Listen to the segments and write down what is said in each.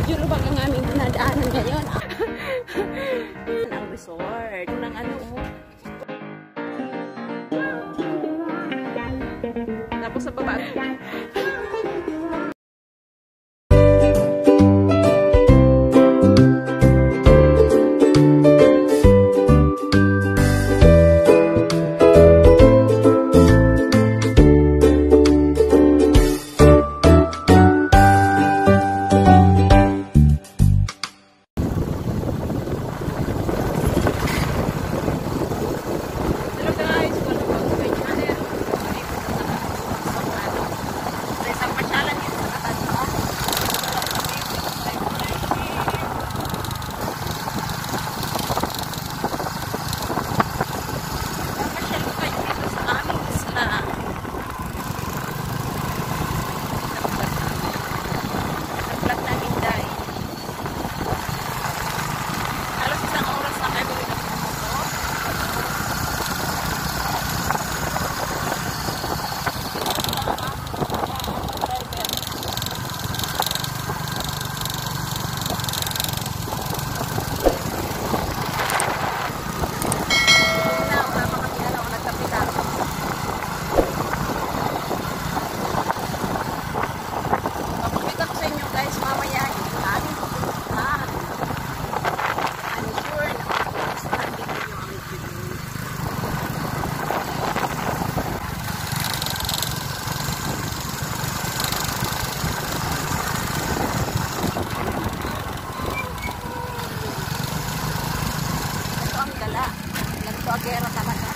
Medyo lubak ang aming dinadaanan ngayon. Ang resort ng ano. Tapos sa baba. Agera talaga.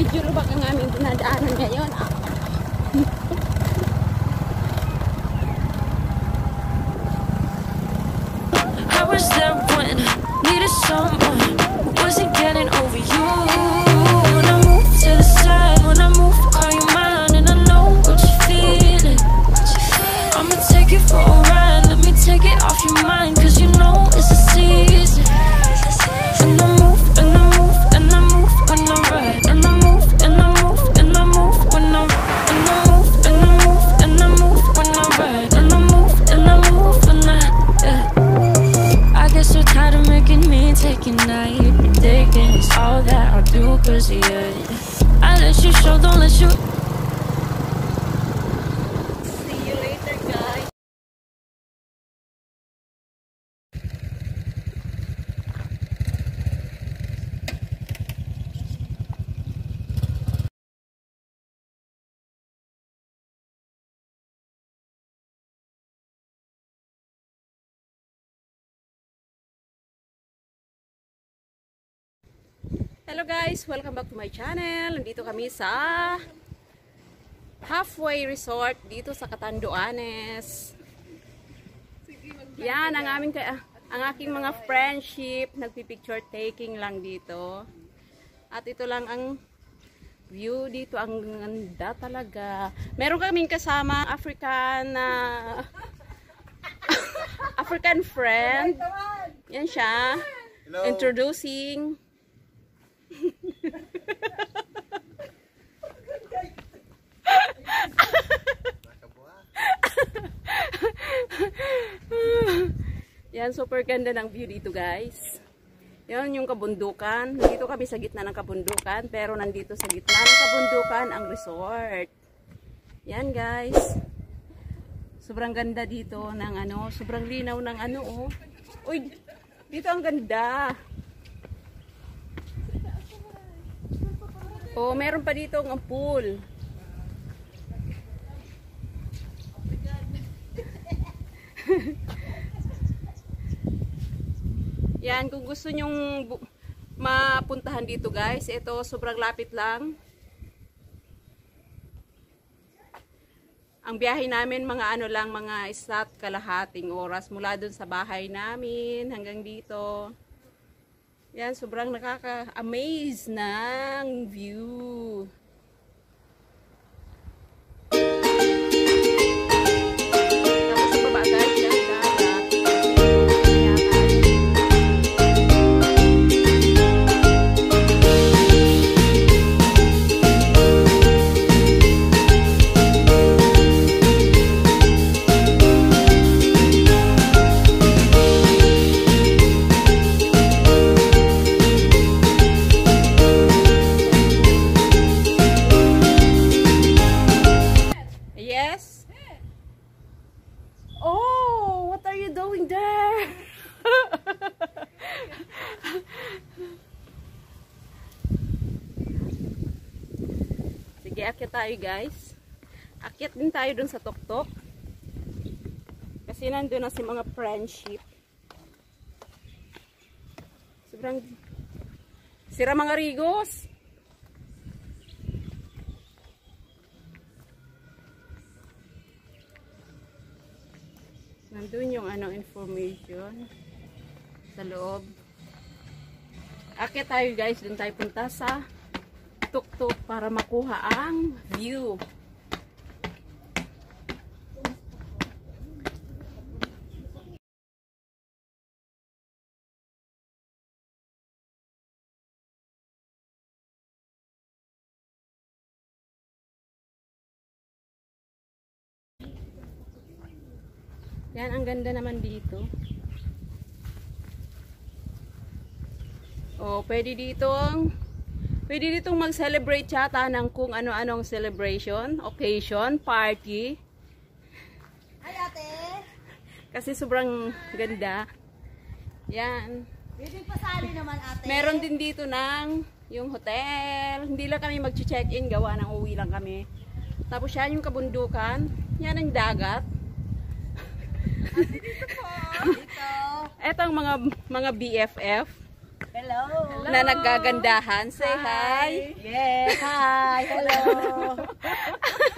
Medyo lubak ang aming dinadaanan ngayon. I was there when I needed someone who wasn't getting over you. When I move to the side, when I move, call you mine, and I know what you're feeling. I'ma take it for a ride, let me take it off your mind, cause you know it's a season. And I move, and I move, and I move when I ride, and I move, and I move, and I move when I ride, and I move, and I move, and I move when I ride, and I move, and I move when I get so tired of making me take a night, predicting it's all that I do, cause yeah, I let you show, don't let you. See you later, guys. Hello guys, welcome back to my channel. Nandito kami sa Halfway Resort dito sa Catanduanes. Yan ang aking mga friendship, nagpi-picture taking lang dito. At ito lang ang view dito, ang ganda talaga. Meron kaming kasama African African friend. Yan siya. Hello. Introducing yan, super ganda ng view dito guys. Yan yung kabundukan. Dito kami sa gitna ng kabundukan, pero nandito sa gitna ng kabundukan ang resort. Yan guys. Sobrang ganda dito ng ano, sobrang linaw ng ano oh. Uy, dito ang ganda. Oh, meron pa dito ang pool. Yan, kung gusto nyong mapuntahan dito guys, ito sobrang lapit lang. Ang biyahe namin mga ano lang, mga isa't kalahating oras mula dun sa bahay namin hanggang dito. Yan, sobrang nakaka-amaze ng view. Tapos sa baba guys, yan dagat. Yes. Oh, what are you doing there? Sige, akyat tayo guys. Akyat din tayo dun sa tuktok. Kasi nandun na si mga friendship. Sobrang sira mga rigos. Nandun yung ano information sa loob. Akit tayo guys, dun tayo punta sa tuktok para makuha ang view. Yan, ang ganda naman dito. Oh, pwede ditong mag-celebrate yata ng kung ano-anong celebration, occasion, party. Ay, ate! Kasi sobrang ganda. Yan. Pwede pasali naman, ate. Meron din dito ng yung hotel. Hindi lang kami mag-check-in, gawa ng uwi lang kami. Tapos yan yung kabundukan. Yan ang dagat. Dito po. Dito. Eto ang mga BFF Hello. na naggagandahan. Say hi. Yes, hi. Hello.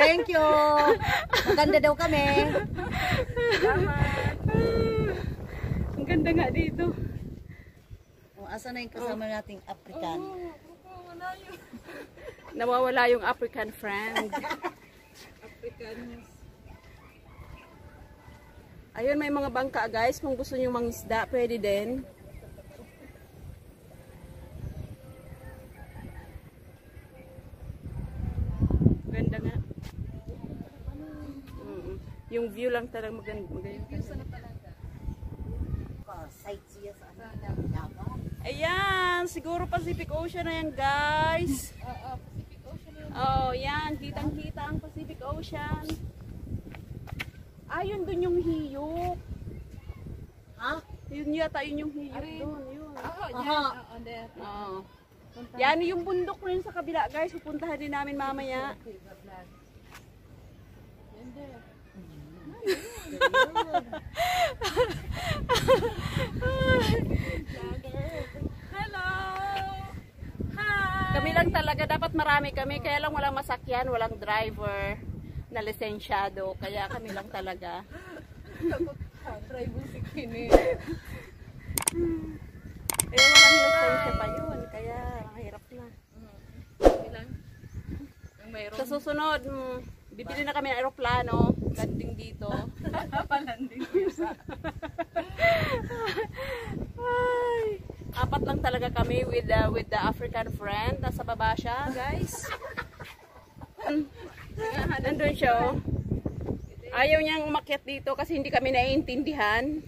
Thank you. Maganda daw kami. Salamat. Ang ganda nga dito. O, asa na yung kasama nating African? Nawawala yung African friend. Ayun, may mga bangka guys. Kung gusto nyo mangisda, pwede din. Ganda nga. Yung view lang talagang maganda. Sight siya sa ano. Ayan, siguro Pacific Ocean na yan guys. Pacific Ocean yun. Oh, yan. Kitang-kita ang Pacific Ocean. Ayun, dun yung hiyok. Ha? Yun yata, yun yung hiyok dun. Yun. Oo, Aha. yan. Oo, there. Oo. Yan yung bundok rin sa kabila guys. Pupuntahan din namin mamaya. Yan there. Hello! Hi! Kami lang talaga, dapat marami kami. Kaya lang walang masakyan, walang driver na lisensyado. Kaya kami lang talaga. Try mo si Kini. Kaya walang lisensya pa yun. Kaya mahirap na. Ilan? Yung mayroon. Sa susunod, bibili na kami ng aeroplano. Landing dito. Palanding ko sa. Ay, apat lang talaga kami with the African friend. Nasa baba siya, guys. Nandun siya, oh. Ayaw niyang umakyat dito kasi hindi kami naiintindihan.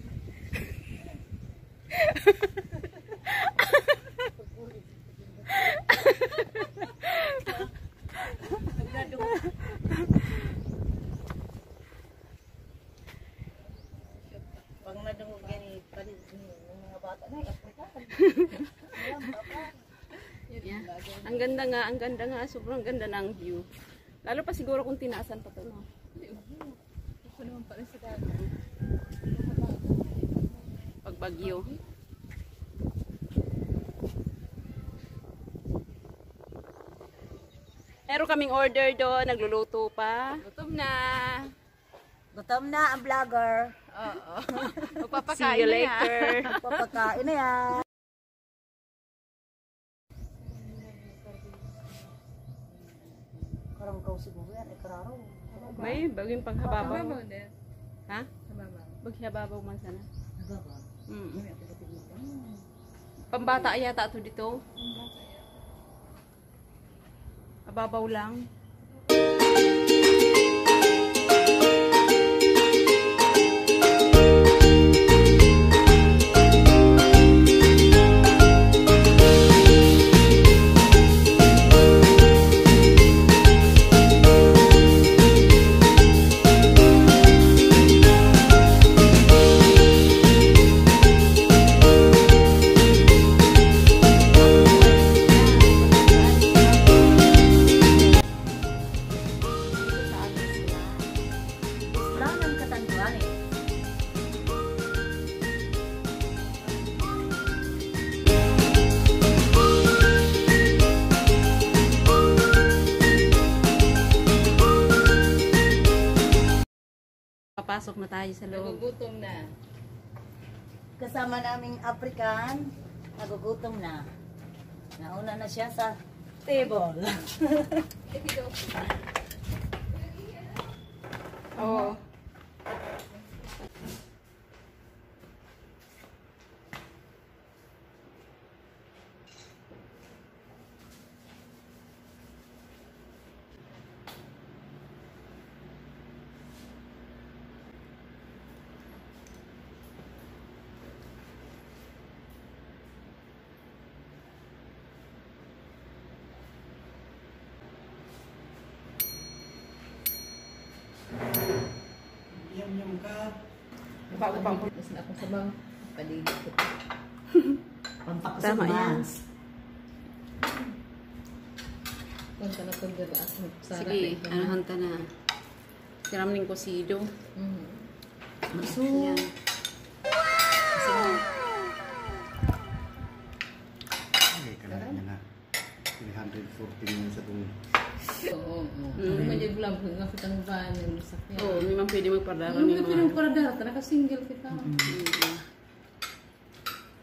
Pag nadungog yan mga bata na African. Yeah. Ang ganda nga, sobrang ganda ng view. Lalo pa siguro kung tinaasan pa to, no? Gusto naman pala si Dada. Pag bagyo. Meron kaming order doon, nagluluto pa. Gutom na. Gutom na ang vlogger. Oo. See Magpapakain you na yan. later. Papakain na yan. Karang kau siguro yan. Kararo. May baging paghababaw. Mababaw din. Ha? Mababaw. Baghababaw man sana. Nagaba. Pambata yata to dito. Ababaw lang. Lang ang katanduan eh. Papasok na tayo sa loob. Nagugutom na. Kasama naming African, nagugutom na. Nauna na siya sa table. Oo. Bago-bago. Mas na akong sabang. Paligid ko. Pampakusog Tama yan. mans. Punta na po dito at magsara Sige, anahan ta na. Siram ning kosido. Maso. Yan. Ay, kanina niya na. 340 million sa itong Oo. Medyo vlog ko nga kitang ba ng sakyan. Oo, hindi man pwede magpadara Ano ng nga mga... pinang para dahil? Naka-single kita.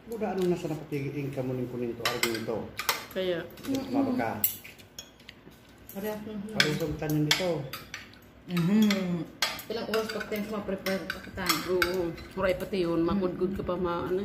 Buda ano nasa napatiging ka mo kunin to argo ito. Kaya, Mabaka ka. Parehas ng Ano yung tanyan dito? Ilang oras pa tayo sa mga prepare pa kita. oo. Suray pati yun. Makudgud ka pa ano.